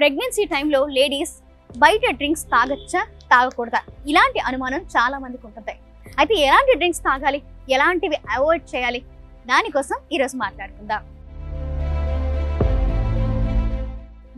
Pregnancy టైంలో ladies బయట drinks తాగొచ్చా తాగకూడదా ఇలాంటి అనుమానం చాలా మందికి ఉంటుంది. అయితే ఎలాంటి డ్రింక్స్ తాగాలి, ఎలాంటివి అవాయిడ్ చేయాలి, దానికోసం ఈరోజు మాట్లాడుకుందాం.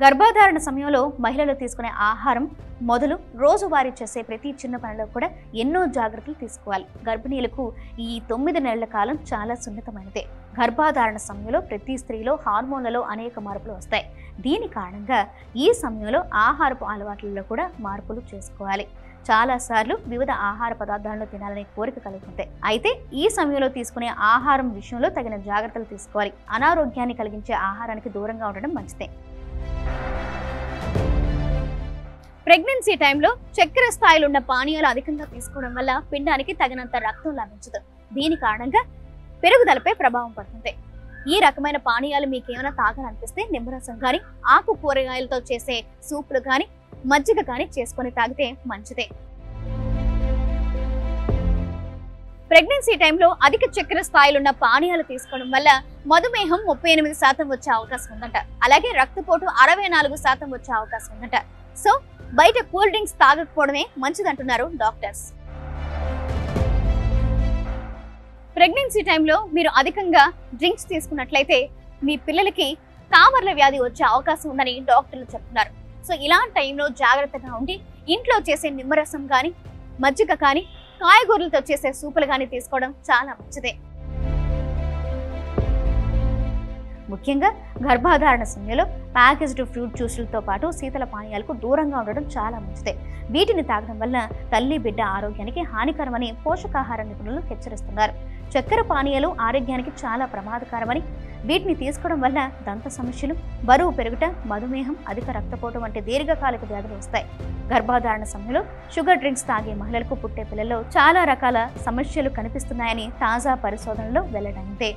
గర్భధారణ సమయంలో మహిళలు తీసుకునే ఆహారం మొదలు రోజువారీ చేసే ప్రతి చిన్న పనిలో కూడా ఎన్నో జాగ్రత్తలు తీసుకోవాలి. గర్భిణీలకు ఈ 9 నెలల కాలం చాలా సున్నితమైనదే. గర్భధారణ సమయంలో ప్రతి స్త్రీలో హార్మోన్లలో అనేక మార్పులు వస్తాయి. దీని కారణంగా ఈ సమయంలో ఆహారపు అలవాట్లలో కూడా మార్పులు చేసుకోవాలి. చాలాసార్లు వివిధ ఆహార పదార్థాలను తినాలనే కోరిక కలుగుతుంది. అయితే ఈ సమయంలో తీసుకునే ఆహారం విషయంలో తగిన జాగ్రత్తలు తీసుకోవాలి. అనారోగ్యాన్ని కలిగించే ఆహారానికి దూరంగా ఉండడం మంచిదే. ప్రెగ్నెన్సీ టైంలో చక్కెర స్థాయిలు ఉన్న పానీయాలు అధికంగా తీసుకోవడం వల్ల పిండానికి తగినంత రక్తం లభించదు. దీని కారణంగా పెరుగుదలపై ప్రభావం పడుతుంది. ఈ రకమైన పానీయాలు మీకేమైనా తాగాలనిపిస్తే నిమ్మరసం కానీ, ఆకు కూరగాయలతో చేసే సూపులు కానీ, మజ్జిగ కానీ చేసుకొని తాగితే మంచిదే. ప్రెగ్నెన్సీ టైంలో అధిక చక్కెర స్థాయిలు ఉన్న పానీయాలు తీసుకోవడం వల్ల మధుమేహం 38% వచ్చే అవకాశం ఉందంట. అలాగే రక్తపోటు 64% వచ్చే అవకాశం ఉందంట. సో బయట కూల్ డ్రింక్స్ తాగకపోవడమే మంచిదంటున్నారు డాక్టర్స్. ప్రెగ్నెన్సీ టైంలో మీరు అధికంగా డ్రింక్స్ తీసుకున్నట్లయితే మీ పిల్లలకి కామర్ల వ్యాధి వచ్చే అవకాశం ఉందని డాక్టర్లు చెప్తున్నారు. సో ఇలాంటి టైంలో జాగ్రత్తగా ఉండి ఇంట్లో చేసే నిమ్మరసం కానీ, మజ్జిగ కానీ, కాయగూరలతో చేసే సూపులు కానీ తీసుకోవడం చాలా మంచిదే. ముఖ్యంగా గర్భధారణ సమయంలో ప్యాకేజ్డ్ ఫ్రూట్ జ్యూసులతో పాటు శీతల పానీయాలకు దూరంగా ఉండడం చాలా మంచిదే. వీటిని తాగడం వల్ల తల్లి బిడ్డ ఆరోగ్యానికి హానికరమని పోషకాహార నిపుణులు హెచ్చరిస్తున్నారు. చక్కెర పానీయాలు ఆరోగ్యానికి చాలా ప్రమాదకరమని, వీటిని తీసుకోవడం వల్ల దంత సమస్యలు, బరువు పెరుగుట, మధుమేహం, అధిక రక్తపోటు వంటి దీర్ఘకాలిక వ్యాధులు వస్తాయి. గర్భధారణ సమయంలో షుగర్ డ్రింక్స్ తాగే మహిళలకు పుట్టే పిల్లల్లో చాలా రకాల సమస్యలు కనిపిస్తున్నాయని తాజా పరిశోధనలో వెల్లడైంది.